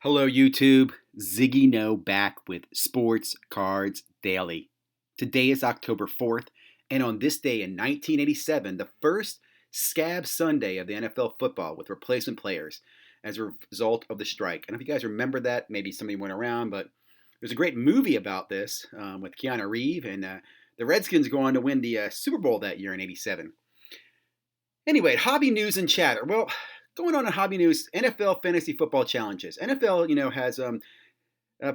Hello, YouTube. ZiggyNo back with Sports Cards Daily. Today is October 4th, and on this day in 1987, the first Scab Sunday of the NFL football with replacement players as a result of the strike. I don't know if you guys remember that. Maybe somebody went around, but there's a great movie about this with Keanu Reeves, and the Redskins go on to win the Super Bowl that year in '87. Anyway, hobby news and chatter. Well, going on in hobby news, NFL fantasy football challenges. NFL, has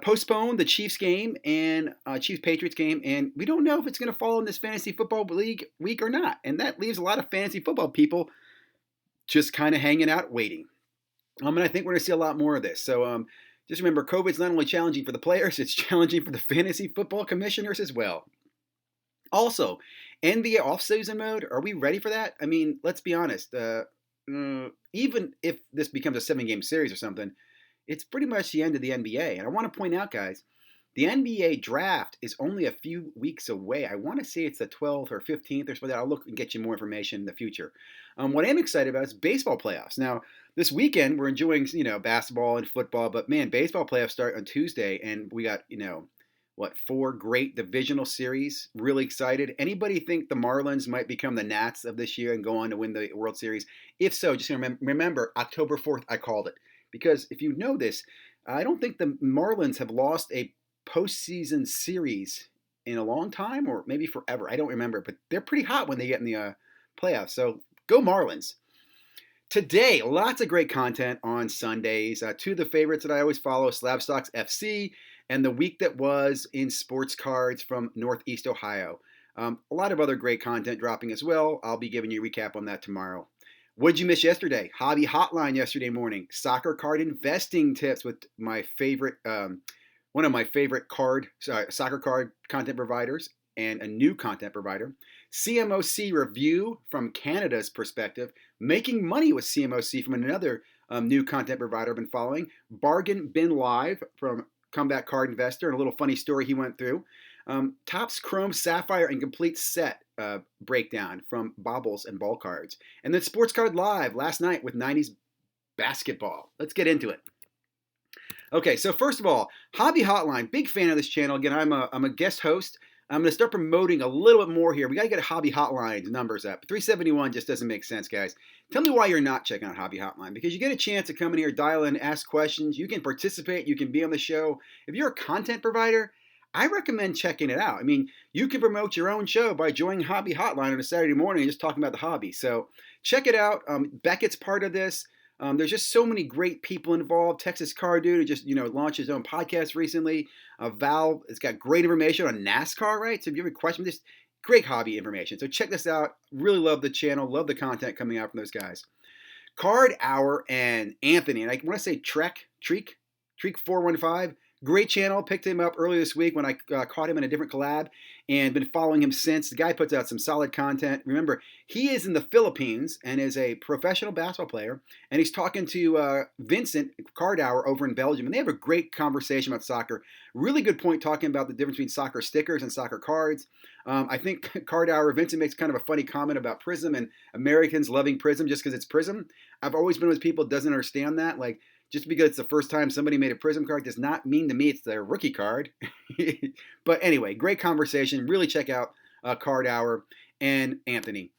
postponed the Chiefs game and Chiefs Patriots game, and we don't know if it's going to fall in this fantasy football league week or not. And that leaves a lot of fantasy football people just kind of hanging out waiting. And I think we're going to see a lot more of this. So just remember, COVID's not only challenging for the players, it's challenging for the fantasy football commissioners as well. Also, NBA offseason mode, are we ready for that? I mean, let's be honest. Even if this becomes a 7-game series or something, it's pretty much the end of the NBA. And I want to point out, guys, the NBA draft is only a few weeks away. I want to say it's the 12th or 15th or something. I'll look and get you more information in the future. What I'm excited about is baseball playoffs. Now, this weekend, we're enjoying, basketball and football, but man, baseball playoffs start on Tuesday, and we got, 4 great divisional series. Really excited. Anybody think the Marlins might become the Nats of this year and go on to win the World Series? If so, just remember October 4th, I called it. Because if you know this, I don't think the Marlins have lost a postseason series in a long time, or maybe forever. I don't remember, but they're pretty hot when they get in the playoffs. So go Marlins. Today, lots of great content on Sundays. Two of the favorites that I always follow, Slabstocks FC and The Week That Was in Sports Cards from Northeast Ohio. A lot of other great content dropping as well. I'll be giving you a recap on that tomorrow. What'd you miss yesterday? Hobby Hotline yesterday morning. Soccer card investing tips with my favorite, one of my favorite soccer card content providers and a new content provider. CMOC review from Canada's perspective. Making money with CMOC from another new content provider I've been following. Bargain Bin Live from Comeback Card Investor, and a little funny story he went through. Topps Chrome Sapphire and Complete Set breakdown from Baubles and Ball Cards. And then Sports Card Live last night with 90s basketball. Let's get into it. Okay, so first of all, Hobby Hotline, big fan of this channel. Again, I'm a guest host. I'm going to start promoting a little bit more here. We got to get Hobby Hotline's numbers up. 371 just doesn't make sense, guys. Tell me why you're not checking out Hobby Hotline, because you get a chance to come in here, dial in, ask questions. You can participate. You can be on the show. If you're a content provider, I recommend checking it out. I mean, you can promote your own show by joining Hobby Hotline on a Saturday morning and just talking about the hobby. So check it out. Beckett's part of this. There's just so many great people involved. Texas Car Dude, who just launched his own podcast recently. Val has got great information on NASCAR, right? So if you have a question, just great hobby information. So check this out. Really love the channel. Love the content coming out from those guys. Card Hour and Anthony, and I want to say Treek 415. Great channel. Picked him up earlier this week when I caught him in a different collab and been following him since. The guy puts out some solid content. Remember, he is in the Philippines and is a professional basketball player. And he's talking to Vincent Cardauer over in Belgium. And they have a great conversation about soccer. Really good point talking about the difference between soccer stickers and soccer cards. I think Vincent makes kind of a funny comment about Prism and Americans loving Prism just because it's Prism. I've always been with people that doesn't understand that. Like, just because it's the first time somebody made a Prism card does not mean to me it's their rookie card. But anyway, great conversation. Really check out Card Hour and Anthony.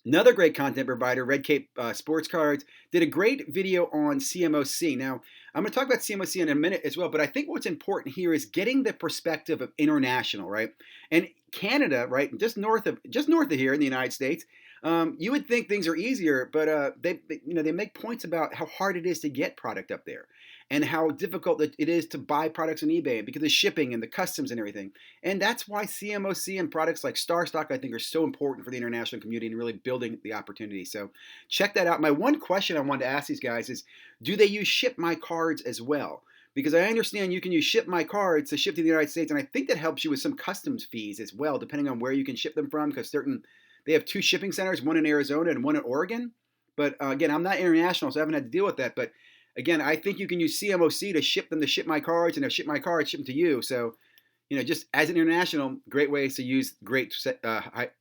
Another great content provider, Red Cape Sports Cards, did a great video on CMOC. Now, I'm going to talk about CMOC in a minute as well, but I think what's important here is getting the perspective of international, right? And Canada, right, just north of here in the United States, you would think things are easier, but they make points about how hard it is to get product up there and how difficult it is to buy products on eBay because of shipping and the customs and everything. And that's why CMOC and products like StarStock, I think, are so important for the international community and really building the opportunity. So check that out. My one question I wanted to ask these guys is, do they use Ship My Cards as well? Because I understand you can use Ship My Cards to ship to the United States, and I think that helps you with some customs fees as well, depending on where you can ship them from, because they have 2 shipping centers, one in Arizona and one in Oregon. But again, I'm not international, so I haven't had to deal with that. But again, I think you can use CMOC to ship them to Ship My Cards, and if Ship My Cards, ship them to you. So, just as an international, great ways to use great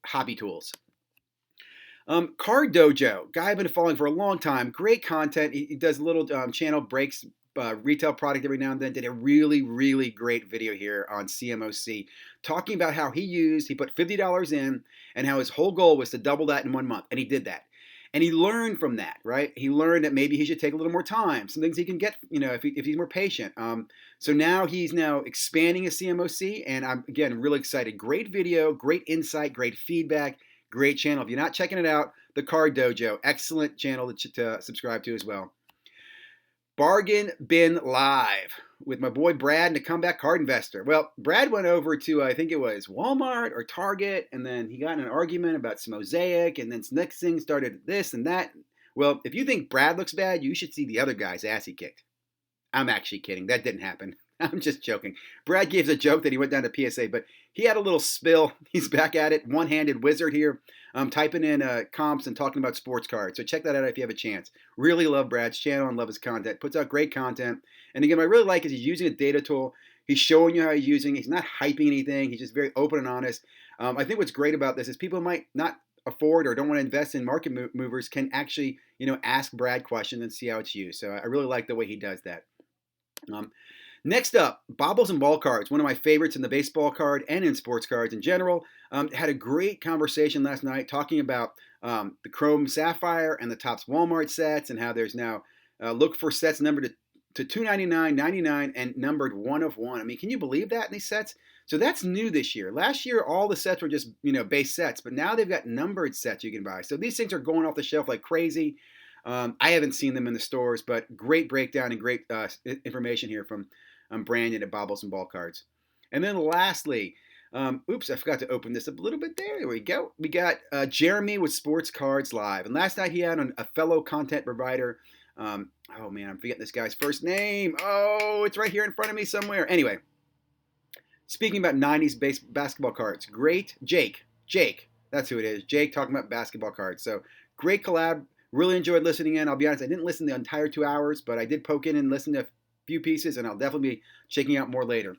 hobby tools. Card Dojo, guy I've been following for a long time. Great content. He does little channel breaks retail product every now and then, did a really, really great video here on CMOC talking about how he put $50 in and how his whole goal was to double that in 1 month. And he did that. And he learned from that, right? He learned that maybe he should take a little more time, some things he can get, if he's more patient. So now he's expanding his CMOC, and I'm, again, really excited. Great video, great insight, great feedback, great channel. If you're not checking it out, the Card Dojo, excellent channel to subscribe to as well. Bargain Bin Live with my boy Brad and the Comeback Card Investor. Well, Brad went over to, I think it was Walmart or Target, and then he got in an argument about some mosaic, and then next thing started this and that. Well, if you think Brad looks bad, you should see the other guy's ass he kicked. I'm actually kidding. That didn't happen. I'm just joking. Brad gave a joke that he went down to PSA, but he had a little spill. He's back at it. One-handed wizard here. Typing in comps and talking about sports cards. So check that out if you have a chance. Really love Brad's channel and love his content. Puts out great content. And again, what I really like is he's using a data tool. He's showing you how he's using it. He's not hyping anything. He's just very open and honest. I think what's great about this is people might not afford or don't want to invest in market movers can actually, ask Brad questions and see how it's used. So I really like the way he does that. Next up, Baubles and Ball Cards, one of my favorites in the baseball card and in sports cards in general. Had a great conversation last night talking about the Chrome Sapphire and the Topps Walmart sets and how there's now look for sets numbered to $299, $99, and numbered 1 of 1. I mean, can you believe that in these sets? So that's new this year. Last year, all the sets were just, base sets, but now they've got numbered sets you can buy. So these things are going off the shelf like crazy. I haven't seen them in the stores, but great breakdown and great information here from Brandon at Baubles and Ball Cards. And then lastly, I forgot to open this up a little bit there. There we go. We got Jeremy with Sports Cards Live. And last night he had a fellow content provider. I'm forgetting this guy's first name. Oh, it's right here in front of me somewhere. Anyway, speaking about 90s basketball cards. Great. Jake, that's who it is. Jake talking about basketball cards. So great collab. Really enjoyed listening in. I'll be honest, I didn't listen the entire 2 hours, but I did poke in and listen to a few pieces, and I'll definitely be checking out more later.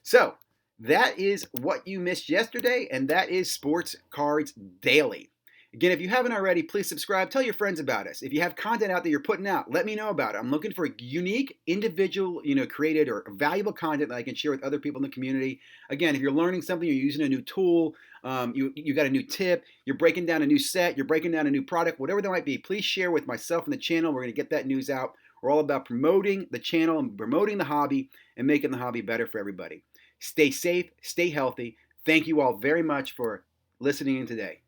So that is what you missed yesterday, and that is Sports Cards Daily. Again, if you haven't already, please subscribe. Tell your friends about us. If you have content out that you're putting out, let me know about it. I'm looking for unique, individual, created or valuable content that I can share with other people in the community. Again, if you're learning something, you're using a new tool, you got a new tip, you're breaking down a new set, you're breaking down a new product, whatever that might be, please share with myself and the channel. We're going to get that news out. We're all about promoting the channel and promoting the hobby and making the hobby better for everybody. Stay safe, stay healthy. Thank you all very much for listening in today.